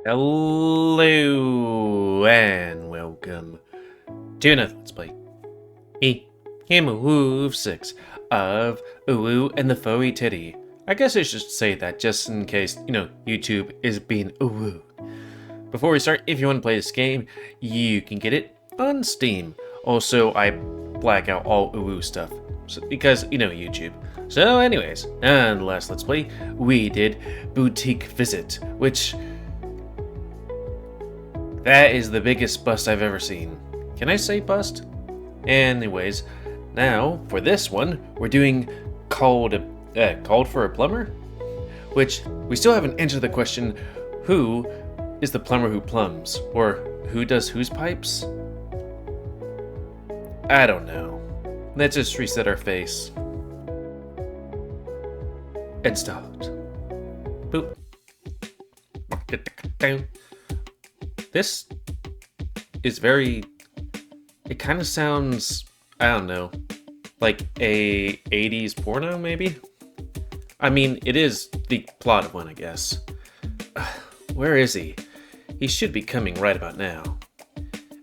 Hello and welcome to another Let's Play. Me, GamerWolfSix of Uwu and the Furry Titty. I guess I should say that just in case, YouTube is being Uwu. Before we start, if you want to play this game, you can get it on Steam. Also, I black out all Uwu stuff because, YouTube. So anyways, and last Let's Play, we did Boutique Visit, which... that is the biggest bust I've ever seen. Can I say bust? Anyways, now for this one, we're doing called for a plumber, which we still haven't answered the question: who is the plumber who plumbs, or who does whose pipes? I don't know. Let's just reset our face and start. Boop. This is very... it kind of sounds, I don't know, like a 80s porno, maybe? I mean, it is the plot of one, I guess. Where is he? He should be coming right about now.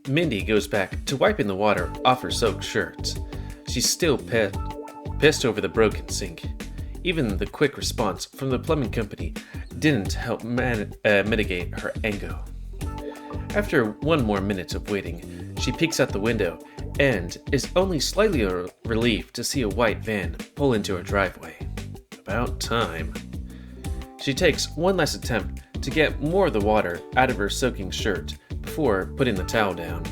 Mindy goes back to wiping the water off her soaked shirt. She's still pissed over the broken sink. Even the quick response from the plumbing company didn't help mitigate her anger. After one more minute of waiting, she peeks out the window and is only slightly relieved to see a white van pull into her driveway. About time. She takes one last attempt to get more of the water out of her soaking shirt before putting the towel down.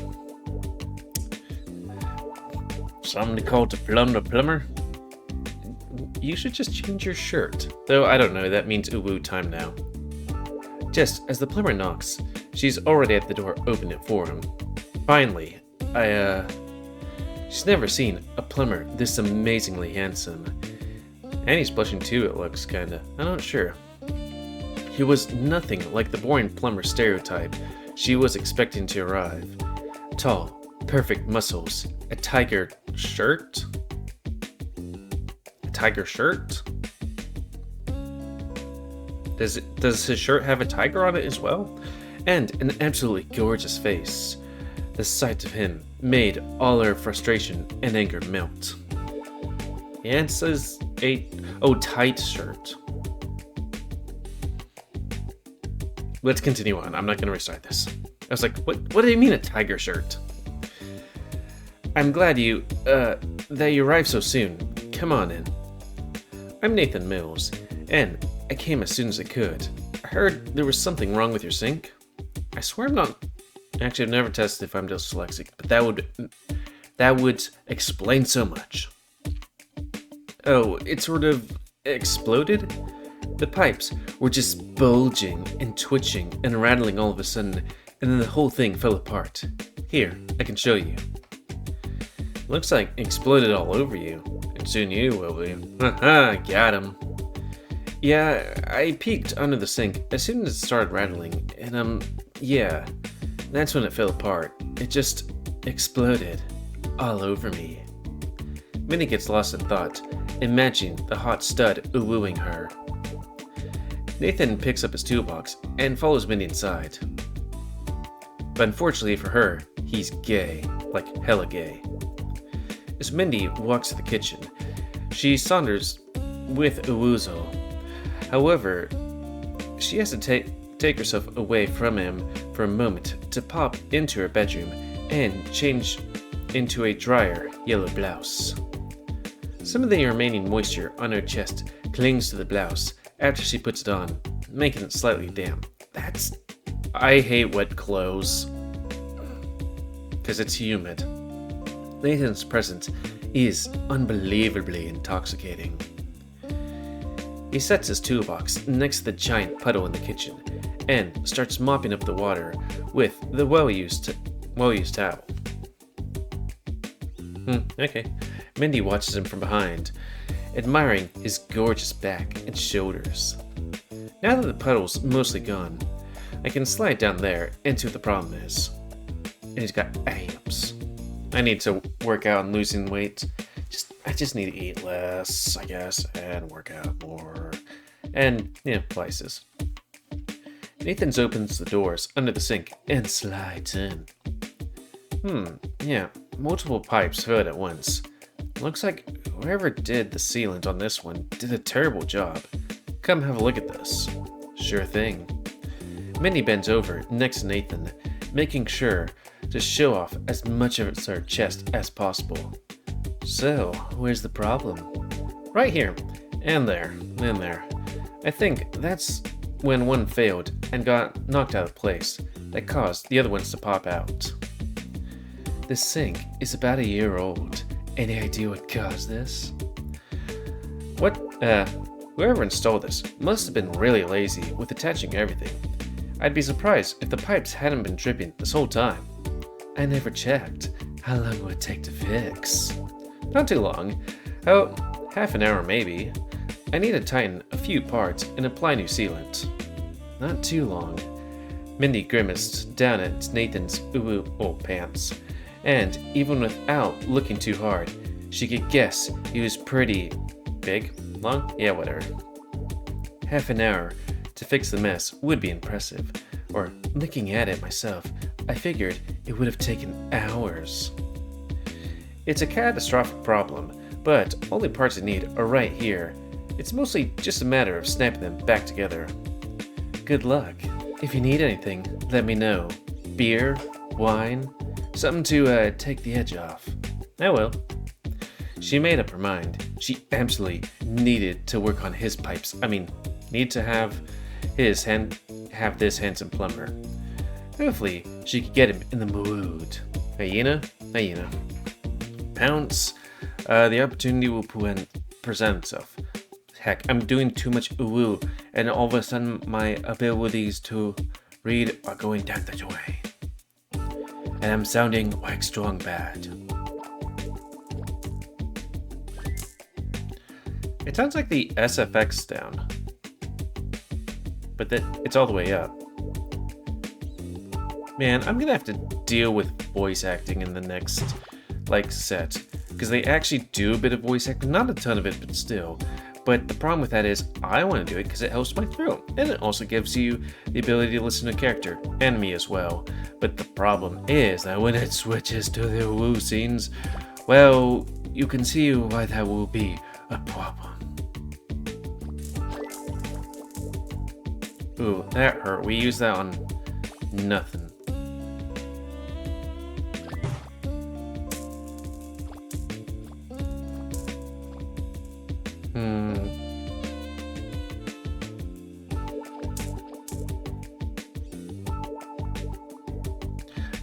Somebody called to plumb the plumber? You should just change your shirt. Though I don't know, that means uwu time now. Just as the plumber knocks, she's already at the door opening it for him. Finally, she's never seen a plumber this amazingly handsome. And he's blushing too, it looks, kinda. I'm not sure. He was nothing like the boring plumber stereotype she was expecting to arrive. Tall, perfect muscles, a tiger shirt? A tiger shirt? Does his shirt have a tiger on it as well? And an absolutely gorgeous face. The sight of him made all her frustration and anger melt. And says tight shirt. Let's continue on. I'm not going to restart this. I was like, what do you mean a tiger shirt? I'm glad that you arrived so soon. Come on in. I'm Nathan Mills, and I came as soon as I could. I heard there was something wrong with your sink. I swear I'm not... Actually, I've never tested if I'm dyslexic, but that would explain so much. Oh, it sort of exploded? The pipes were just bulging and twitching and rattling all of a sudden, and then the whole thing fell apart. Here, I can show you. Looks like it exploded all over you, and soon you will be. Haha, got him. Yeah, I peeked under the sink as soon as it started rattling, and yeah, that's when it fell apart. It just exploded all over me. Minnie gets lost in thought, imagining the hot stud wooing her. Nathan picks up his toolbox and follows Minnie inside. But unfortunately for her, he's gay, like hella gay. As Mindy walks to the kitchen, she saunters with Uwuzo. However, she has to take herself away from him for a moment to pop into her bedroom and change into a drier yellow blouse. Some of the remaining moisture on her chest clings to the blouse after she puts it on, making it slightly damp. I hate wet clothes, because it's humid. Nathan's presence is unbelievably intoxicating. He sets his toolbox next to the giant puddle in the kitchen and starts mopping up the water with the well-used towel. Okay. Mindy watches him from behind, admiring his gorgeous back and shoulders. Now that the puddle's mostly gone, I can slide down there and see what the problem is. And he's got abs. I need to work out on losing weight. I just need to eat less, I guess, and work out more. And, places. Nathan opens the doors under the sink and slides in. Yeah, multiple pipes filled at once. Looks like whoever did the sealant on this one did a terrible job. Come have a look at this. Sure thing. Mindy bends over next to Nathan, making sure to show off as much of her chest as possible. So, where's the problem? Right here, and there, and there. I think that's when one failed and got knocked out of place that caused the other ones to pop out. This sink is about a year old. Any idea what caused this? Whoever installed this must have been really lazy with attaching everything. I'd be surprised if the pipes hadn't been dripping this whole time. I never checked. How long would it take to fix? Not too long. Oh, half an hour maybe. I need to tighten a few parts and apply new sealant. Not too long. Mindy grimaced down at Nathan's old pants, and even without looking too hard, she could guess he was pretty big, long, yeah, whatever. Half an hour to fix the mess would be impressive, or looking at it myself, I figured it would have taken hours. It's a catastrophic problem, but all the parts I need are right here. It's mostly just a matter of snapping them back together. Good luck. If you need anything, let me know. Beer? Wine? Something to take the edge off. I will. She made up her mind. She absolutely needed to work on his pipes. Need to have this handsome plumber. Hopefully, she could get him in the mood. Hyena. Pounce. The opportunity will present itself. Heck, I'm doing too much ooh, and all of a sudden my abilities to read are going down the way. And I'm sounding like strong bad. It sounds like the SFX down, but it's all the way up. Man, I'm gonna have to deal with voice acting in the next set, because they actually do a bit of voice acting, not a ton of it, but still. But the problem with that is I want to do it because it helps my throat, and it also gives you the ability to listen to character, and me as well. But the problem is that when it switches to the woo scenes, well, you can see why that will be a problem. Ooh, that hurt. We used that on nothing.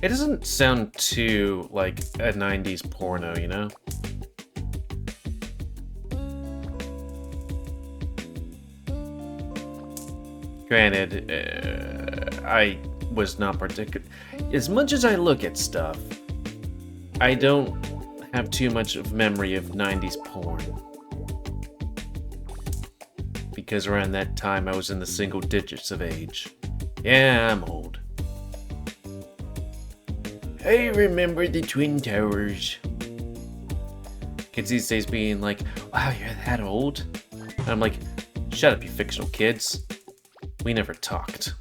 It doesn't sound too like a 90s porno, you know? Granted, I was not particular. As much as I look at stuff, I don't have too much of memory of 90s porn. Because around that time I was in the single digits of age. Yeah, I'm old. I remember the Twin Towers. Kids these days being like, wow, you're that old? And I'm like, shut up, you fictional kids. We never talked.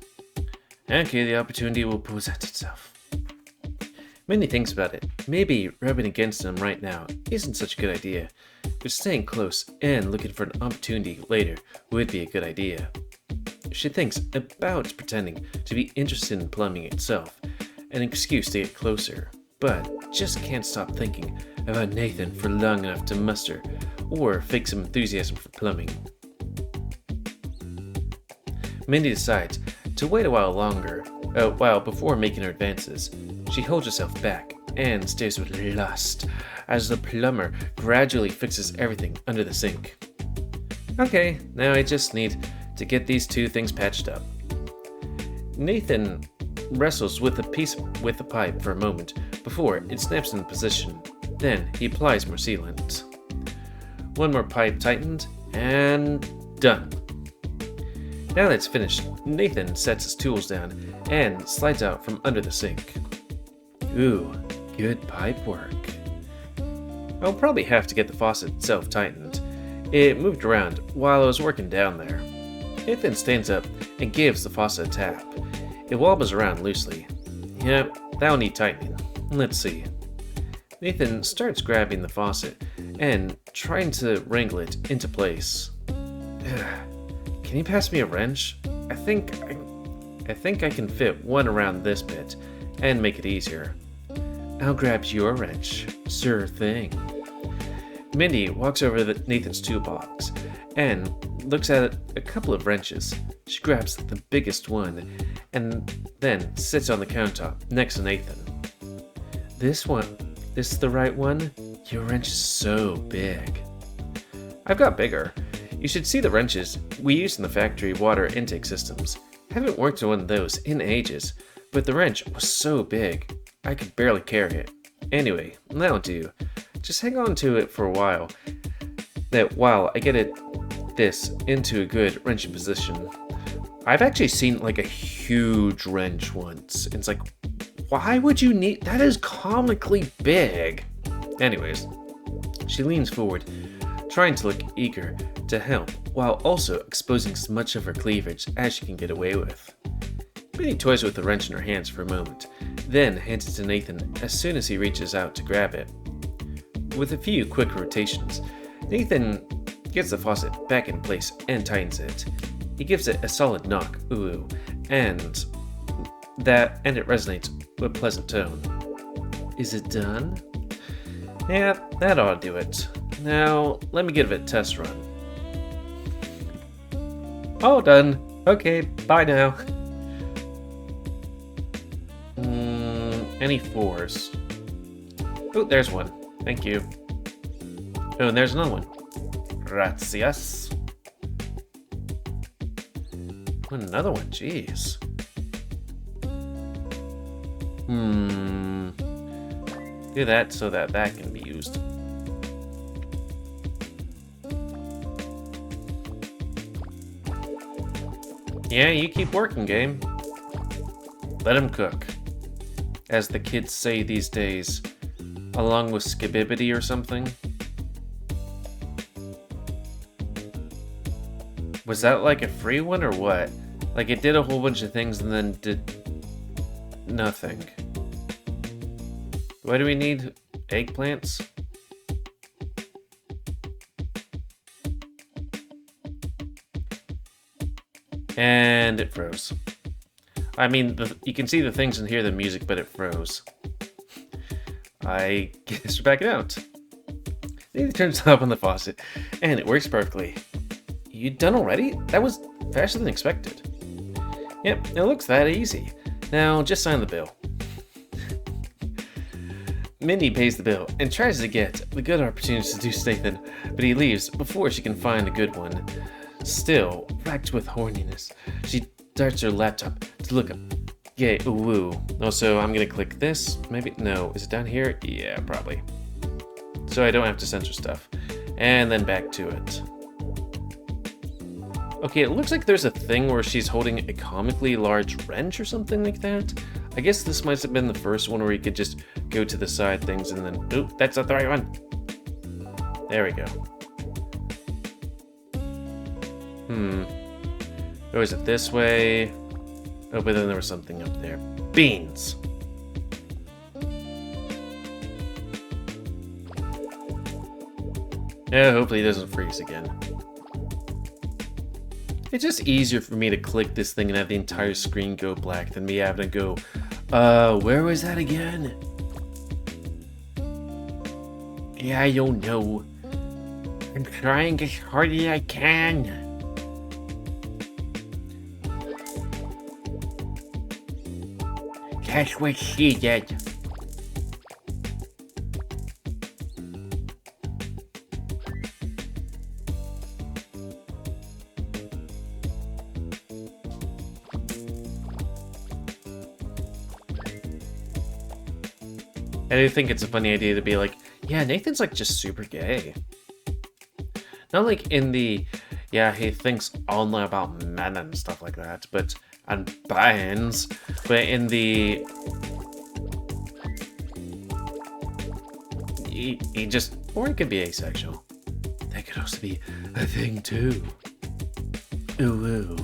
Okay, the opportunity will present itself. Mindy thinks about it. Maybe rubbing against them right now isn't such a good idea, but staying close and looking for an opportunity later would be a good idea. She thinks about pretending to be interested in plumbing itself, an excuse to get closer, but just can't stop thinking about Nathan for long enough to muster or fake some enthusiasm for plumbing. Mindy decides to wait a while before making her advances. She holds herself back and stares with lust as the plumber gradually fixes everything under the sink. Okay, now I just need to get these two things patched up. Nathan wrestles with the pipe for a moment before it snaps into position. Then he applies more sealant. One more pipe tightened, and done. Now that it's finished, Nathan sets his tools down and slides out from under the sink. Ooh, good pipe work. I'll probably have to get the faucet itself tightened. It moved around while I was working down there. Nathan stands up and gives the faucet a tap. It wobbles around loosely. Yep, that'll need tightening. Let's see. Nathan starts grabbing the faucet and trying to wrangle it into place. Can you pass me a wrench? I think I can fit one around this bit and make it easier. I'll grab your wrench. Sure thing. Mindy walks over to Nathan's toolbox and looks at a couple of wrenches. She grabs the biggest one and then sits on the countertop next to Nathan. This is the right one? Your wrench is so big. I've got bigger. You should see the wrenches we use in the factory water intake systems. Haven't worked on one of those in ages, but the wrench was so big, I could barely carry it. Anyway, that'll do. Just hang on to it for a while. While I get this into a good wrenching position. I've actually seen like a huge wrench once. It's like, why would you need, that is comically big. Anyways, she leans forward, trying to look eager to help, while also exposing as much of her cleavage as she can get away with. Minnie toys with the wrench in her hands for a moment, then hands it to Nathan as soon as he reaches out to grab it. With a few quick rotations, Nathan gets the faucet back in place and tightens it. He gives it a solid knock, ooh, and it resonates with a pleasant tone. Is it done? Yeah, that ought to do it. Now, let me give it a test run. All done. Okay, bye now. Any fours? Oh, there's one. Thank you. Oh, and there's another one. Gracias. Oh, another one, jeez. Do that so that can be used. Yeah, you keep working, game. Let him cook. As the kids say these days, along with skibibbity or something. Was that like a free one or what? Like it did a whole bunch of things and then did nothing. Why do we need eggplants? And it froze. I mean, you can see the things and hear the music, but it froze. I guess we're backing out. Nathan turns up on the faucet, and it works perfectly. You done already? That was faster than expected. Yep, it looks that easy. Now, just sign the bill. Mindy pays the bill and tries to get the good opportunity to seduce Nathan, but he leaves before she can find a good one. Still, racked with horniness, she darts her laptop to look up. Yay, ooh. Also, I'm gonna click this. Maybe, no, is it down here? Yeah, probably. So I don't have to censor stuff. And then back to it. Okay, it looks like there's a thing where she's holding a comically large wrench or something like that. I guess this might have been the first one where you could just go to the side things and then, oop, that's not the right one. There we go. Or is it this way? Oh, but then there was something up there. Beans! Yeah, hopefully it doesn't freeze again. It's just easier for me to click this thing and have the entire screen go black than me having to go, where was that again? Yeah, I don't know. I'm trying as hard as I can. That's what she did. I do think it's a funny idea to be like, yeah, Nathan's like just super gay. Not like in the, yeah, he thinks only about men and stuff like that, but, and bands, but in the, he just, or he could be asexual. That could also be a thing too. Ooh.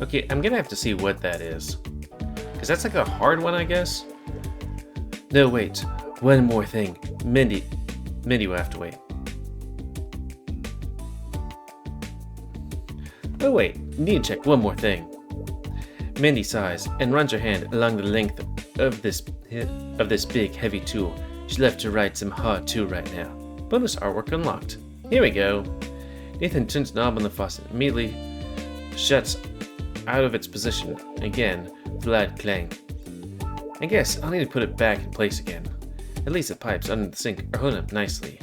Okay, I'm gonna have to see what that is. Because that's like a hard one, I guess. No, wait. One more thing. Mindy will have to wait. Oh wait, need to check one more thing. Mindy sighs and runs her hand along the length of this big heavy tool. She's left to write some hard tool right now. Bonus artwork unlocked. Here we go. Nathan turns the knob on the faucet, immediately shuts out of its position again with a loud clang. I guess I'll need to put it back in place again. At least the pipes under the sink are holding up nicely.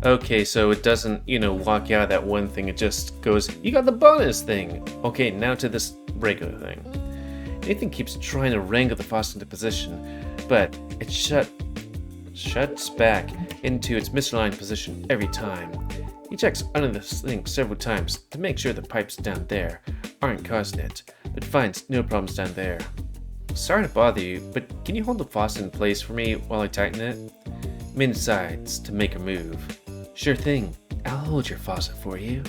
Okay, so it doesn't, walk out that one thing. It just goes, you got the bonus thing. Okay, now to this regular thing. Nathan keeps trying to wrangle the faucet into position, but it shuts back into its misaligned position every time. He checks under the sink several times to make sure the pipes down there aren't causing it, but finds no problems down there. Sorry to bother you, but can you hold the faucet in place for me while I tighten it? Min decides to make a move. Sure thing, I'll hold your faucet for you.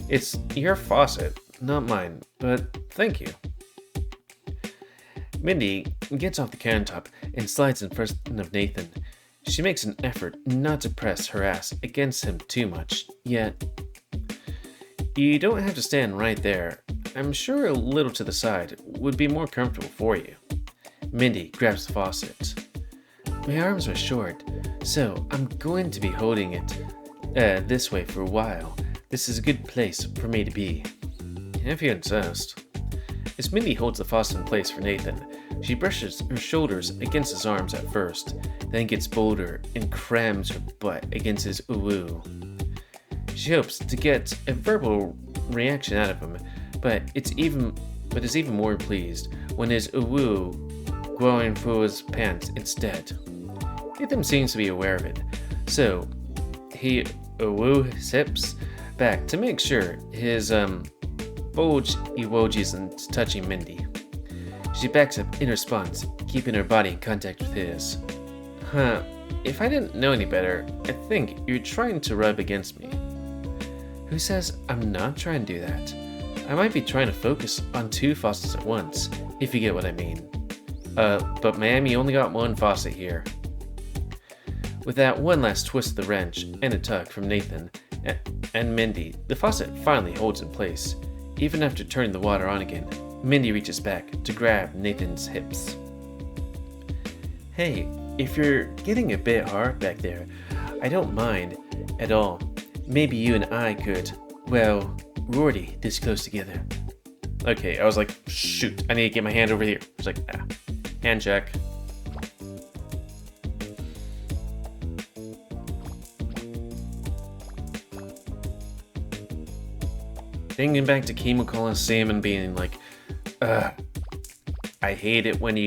It's your faucet, not mine, but thank you. Mindy gets off the countertop and slides in front of Nathan. She makes an effort not to press her ass against him too much, yet you don't have to stand right there. I'm sure a little to the side would be more comfortable for you. Mindy grabs the faucet. My arms are short, so I'm going to be holding it this way for a while. This is a good place for me to be. If you insist. As Mindy holds the faucet in place for Nathan, she brushes her shoulders against his arms at first, then gets bolder and crams her butt against his ooh. She hopes to get a verbal reaction out of him, but is even more pleased when his ooh going through his pants instead. Nathan seems to be aware of it, so he sips back to make sure his bulge isn't touching Mindy. She backs up in response, keeping her body in contact with his. If I didn't know any better, I think you're trying to rub against me. Who says I'm not trying to do that? I might be trying to focus on two faucets at once, if you get what I mean. But ma'am, you only got one faucet here. With that one last twist of the wrench and a tug from Nathan and Mindy, the faucet finally holds in place. Even after turning the water on again, Mindy reaches back to grab Nathan's hips. Hey, if you're getting a bit hard back there, I don't mind at all. Maybe you and I could, well, we're already this close together. Okay, I was like, shoot, I need to get my hand over here. I was like, hand check. Thinking back to Chemo Coliseum and being like, I hate it when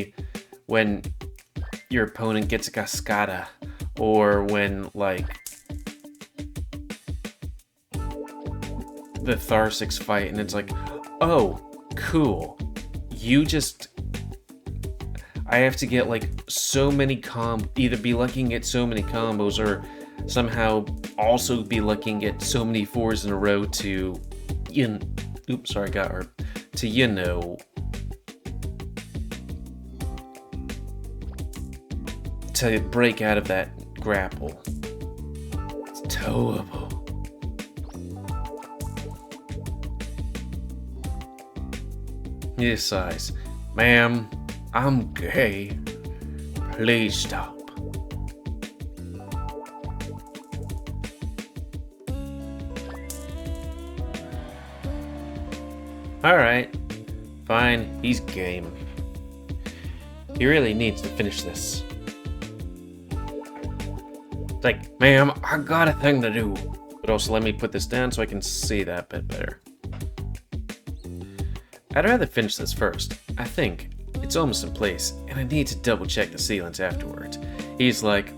your opponent gets a cascada, or when like the Tharsix fight and it's like, oh, cool. I have to get like so many either be lucky and get so many combos or somehow also be lucky and get so many fours in a row to to break out of that grapple. It's terrible. He sighs, ma'am, I'm gay. Please stop. Alright, fine, he's game. He really needs to finish this. It's like, ma'am, I got a thing to do. But also let me put this down so I can see that bit better. I'd rather finish this first. I think it's almost in place, and I need to double check the sealants afterwards. He's like,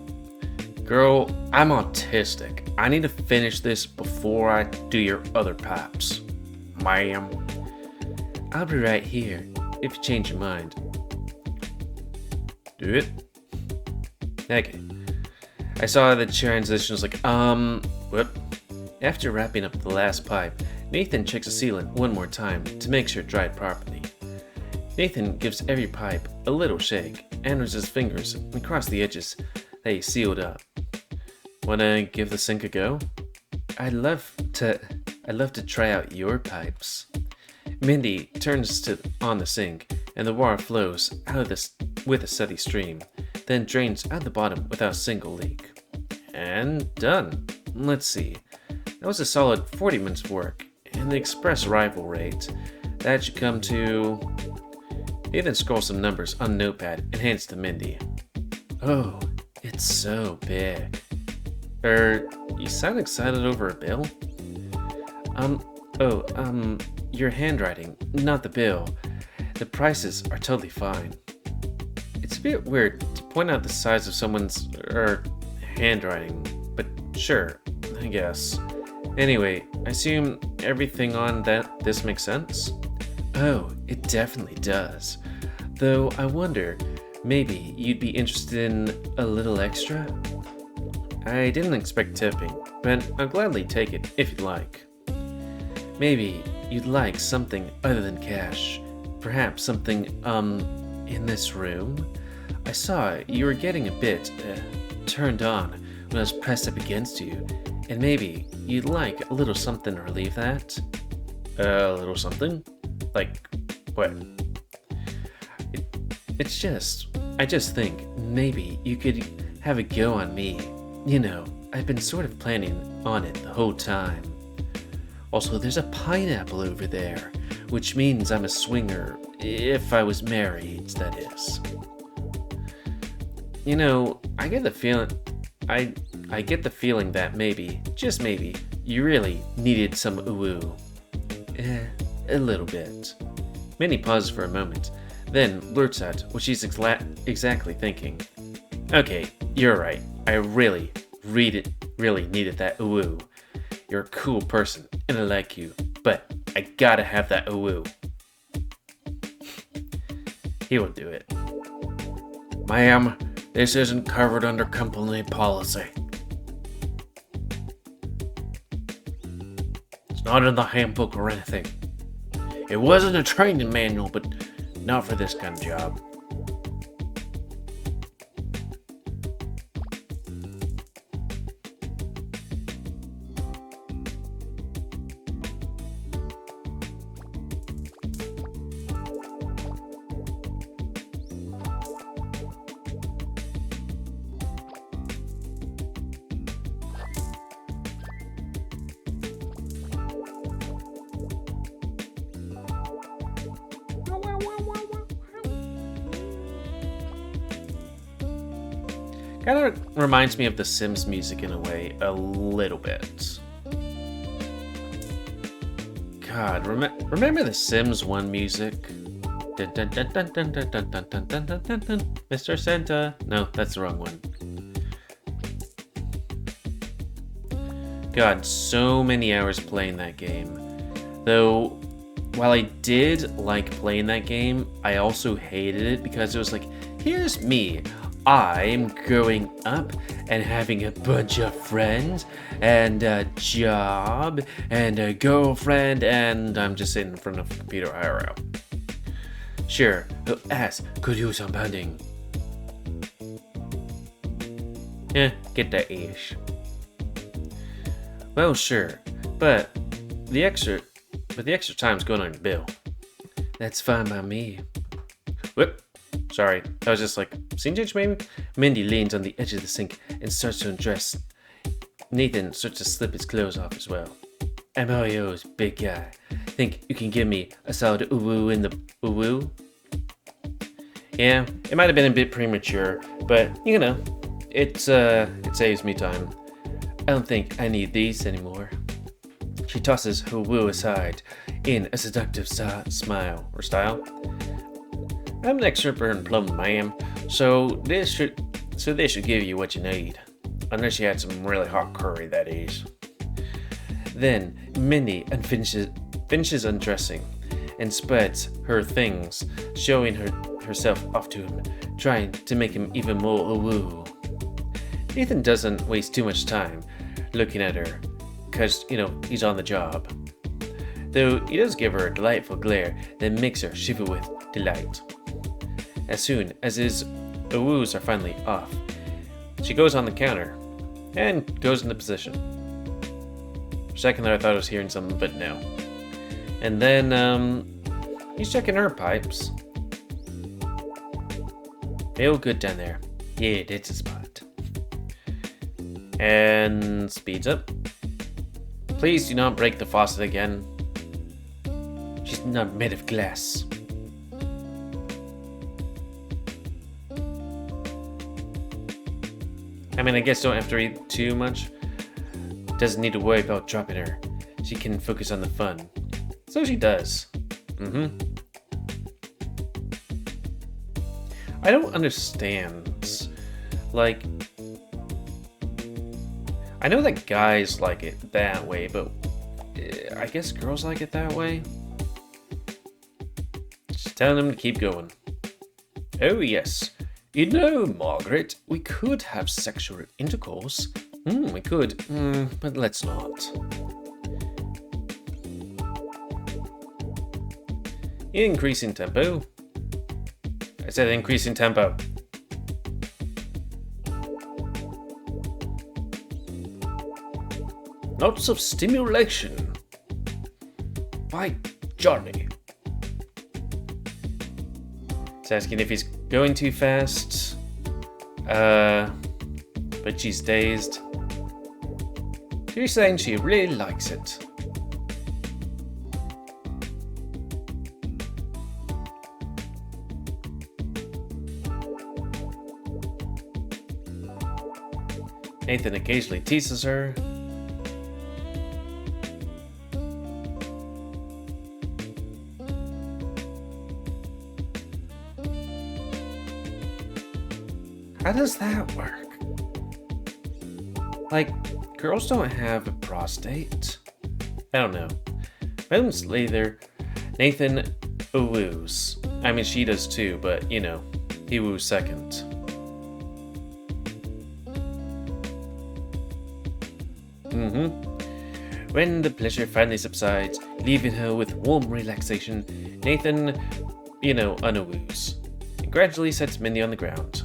girl, I'm autistic. I need to finish this before I do your other pipes. Ma'am. I'll be right here if you change your mind. Do it. Okay. I saw the transition was like, whoop. After wrapping up the last pipe, Nathan checks the sealant one more time to make sure it dried properly. Nathan gives every pipe a little shake and runs his fingers across the edges that he sealed up. Wanna give the sink a go? I'd love to try out your pipes. Mindy turns on the sink, and the water flows out with a steady stream, then drains out the bottom without a single leak. And done. Let's see. That was a solid 40 minutes of work, and the express arrival rate. That should come to... Nathan scrolls some numbers on a notepad and hands to Mindy. Oh, it's so big. You sound excited over a bill? Your handwriting, not the bill. The prices are totally fine. It's a bit weird to point out the size of someone's, handwriting, but sure, I guess. Anyway, I assume everything on this makes sense? Oh, it definitely does. Though I wonder, maybe you'd be interested in a little extra? I didn't expect tipping, but I'll gladly take it if you'd like. Maybe you'd like something other than cash. Perhaps something, in this room? I saw you were getting a bit, turned on when I was pressed up against you, and maybe you'd like a little something to relieve that? A little something? Like, what? I just think maybe you could have a go on me. You know, I've been sort of planning on it the whole time. Also, there's a pineapple over there, which means I'm a swinger, if I was married, that is. You know, I get the feeling that maybe, just maybe, you really needed some ooh-woo. A little bit. Minnie pauses for a moment, then blurts out what she's exactly thinking. Okay, you're right. I really needed that ooh-woo. You're a cool person, and I like you, but I gotta have that ooh-woo. He will do it. Ma'am, this isn't covered under company policy. It's not in the handbook or anything. It wasn't a training manual, but not for this kind of job. Kind of reminds me of the Sims music in a way, a little bit. God, remember the Sims 1 music? Dun, dun, dun, dun, dun, dun, dun, dun, dun, dun, dun, dun, dun. Mr. Santa. No, that's the wrong one. God, so many hours playing that game. Though, while I did like playing that game, I also hated it because it was like, here's me. I'm growing up and having a bunch of friends and a job and a girlfriend, and I'm just sitting in front of a computer IRL. Sure, who else could use some padding? Get that ish. Well, sure, but the extra time's going on your bill. That's fine by me. Whoop. Sorry, I was just like, scene change maybe? Mindy leans on the edge of the sink and starts to undress. Nathan starts to slip his clothes off as well. MLO's big guy. Think you can give me a solid ooh-woo in the ooh-woo? Yeah, it might have been a bit premature, but you know, it saves me time. I don't think I need these anymore. She tosses her woo aside in a seductive smile or style. I'm an expert in plumbing, ma'am, so this should give you what you need. Unless you had some really hot curry, that is. Then Mindy finishes undressing, and spreads her things, showing herself off to him, trying to make him even more woo. Nathan doesn't waste too much time looking at her, because, he's on the job. Though he does give her a delightful glare that makes her shiver with delight. As soon as his woos are finally off, she goes on the counter and goes into position. For a second there I thought I was hearing something, but no. And then, he's checking her pipes. Feel good down there. Yeah, that's a spot. And speeds up. Please do not break the faucet again. She's not made of glass. I mean, I guess don't have to read too much. Doesn't need to worry about dropping her. She can focus on the fun. So she does. I don't understand. Like, I know that guys like it that way, but I guess girls like it that way. Just telling them to keep going. Oh yes. Margaret, we could have sexual intercourse. We could, but let's not. Increasing tempo. I said increasing tempo. Lots of stimulation. By Johnny. It's asking if he's going too fast. But she's dazed. She's saying she really likes it. Nathan occasionally teases her. How does that work? Like, girls don't have a prostate? I don't know. Moments later, Nathan woos. I mean, she does too, but, he woos second. When the pleasure finally subsides, leaving her with warm relaxation, Nathan, unwoos, and gradually sets Mindy on the ground.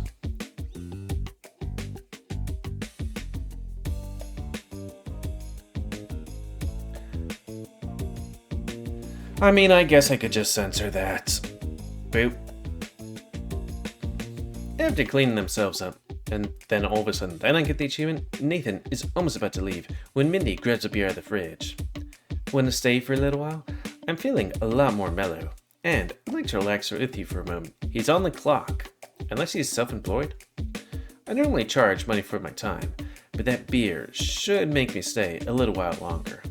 I mean, I guess I could just censor that. Boop. After cleaning themselves up, and then all of a sudden, then I get the achievement, Nathan is almost about to leave when Mindy grabs a beer out of the fridge. Want to stay for a little while? I'm feeling a lot more mellow, and I'd like to relax with you for a moment. He's on the clock, unless he's self-employed. I normally charge money for my time, but that beer should make me stay a little while longer.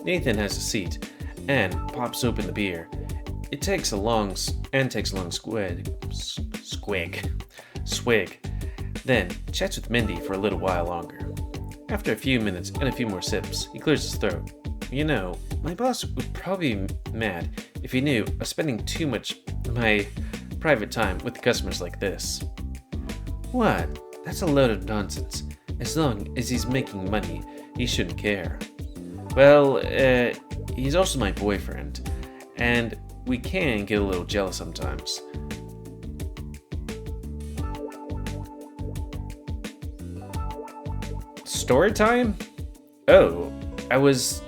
Nathan has a seat, and pops open the beer. It takes a long swig, then chats with Mindy for a little while longer. After a few minutes and a few more sips, he clears his throat. My boss would probably be mad if he knew I was spending too much of my private time with customers like this. What? That's a load of nonsense. As long as he's making money, he shouldn't care. Well, he's also my boyfriend, and we can get a little jealous sometimes. Story time? Oh, I was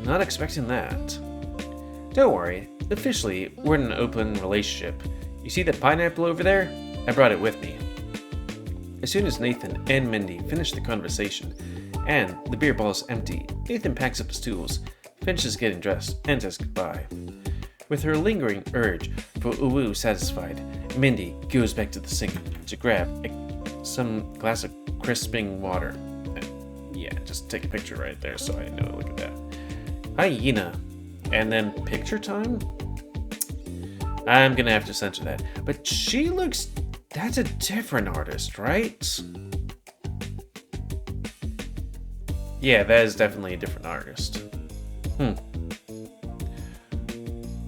not expecting that. Don't worry, officially, we're in an open relationship. You see that pineapple over there? I brought it with me. As soon as Nathan and Mindy finish the conversation, and the beer ball is empty, Nathan packs up his tools, finishes getting dressed, and says goodbye. With her lingering urge for uwu satisfied, Mindy goes back to the sink to grab some glass of crisping water. Yeah, just take a picture right there so I know. Look at that. Hyena. And then picture time? I'm gonna have to censor that. But she looks... That's a different artist, right? Yeah, that is definitely a different artist.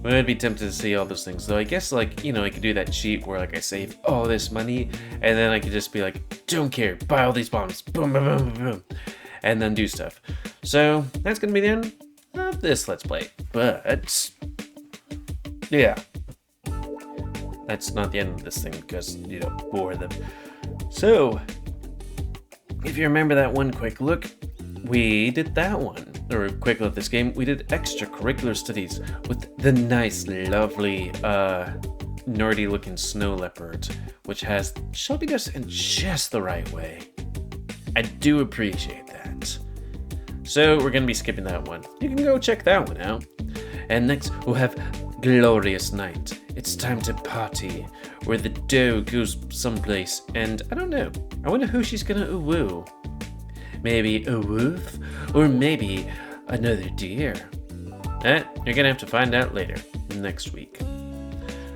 Would be tempted to see all those things, though. I guess, like, I could do that cheat where, like, I save all this money, and then I could just be like, don't care, buy all these bombs, boom, boom, boom, boom, boom, and then do stuff. So that's gonna be the end of this Let's Play. But yeah, that's not the end of this thing because bore them. So if you remember that one quick look, we did that one. Or a quick look at this game, we did extracurricular studies with the nice, lovely, nerdy looking snow leopard, which has shelby dust in just the right way. I do appreciate that. So we're gonna be skipping that one. You can go check that one out. And next we'll have Glorious Night. It's time to party, where the doe goes someplace, and I don't know. I wonder who she's gonna woo. Maybe a wolf, or maybe another deer. You're gonna have to find out later, next week.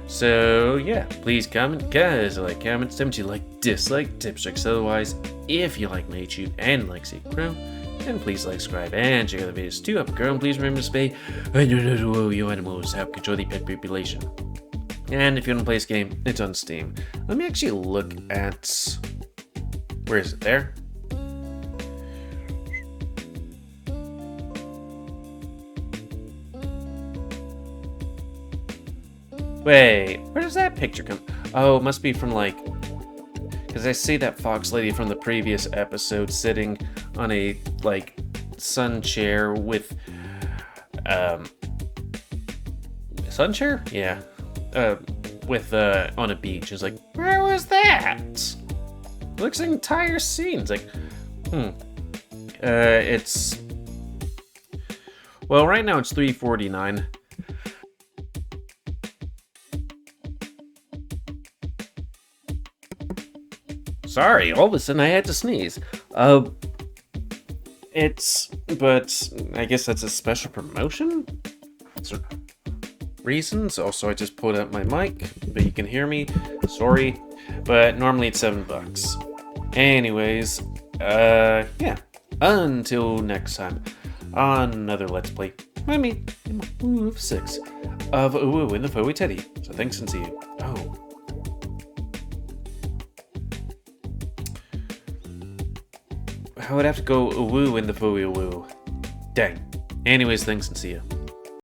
So yeah, please comment, guys. I like comments, don't you like, dislike, tips, tricks, otherwise. If you like my YouTube and like Secret Crow, then please like, subscribe, and check out the videos too. Up, girl, and please remember to spay and your animals, help control the pet population. And if you want to play this game, it's on Steam. Let me actually look at, where is it? There. Wait, where does that picture come? Oh, it must be from like, because I see that fox lady from the previous episode sitting on a like sun chair with sun chair? Yeah. With on a beach. It's like, where was that? It looks like an entire scene. It's like, it's, well, right now it's 3:49. Sorry, all of a sudden I had to sneeze. But I guess that's a special promotion? For reasons. Also, I just pulled out my mic, but you can hear me. Sorry, but normally it's $7. Anyways, yeah. Until next time, on another Let's Play, by me, GamerWolfSix, of Woo in the Furry Titty. So thanks and see you. Oh. I would have to go woo in the foo woo. Dang. Anyways, thanks and see you.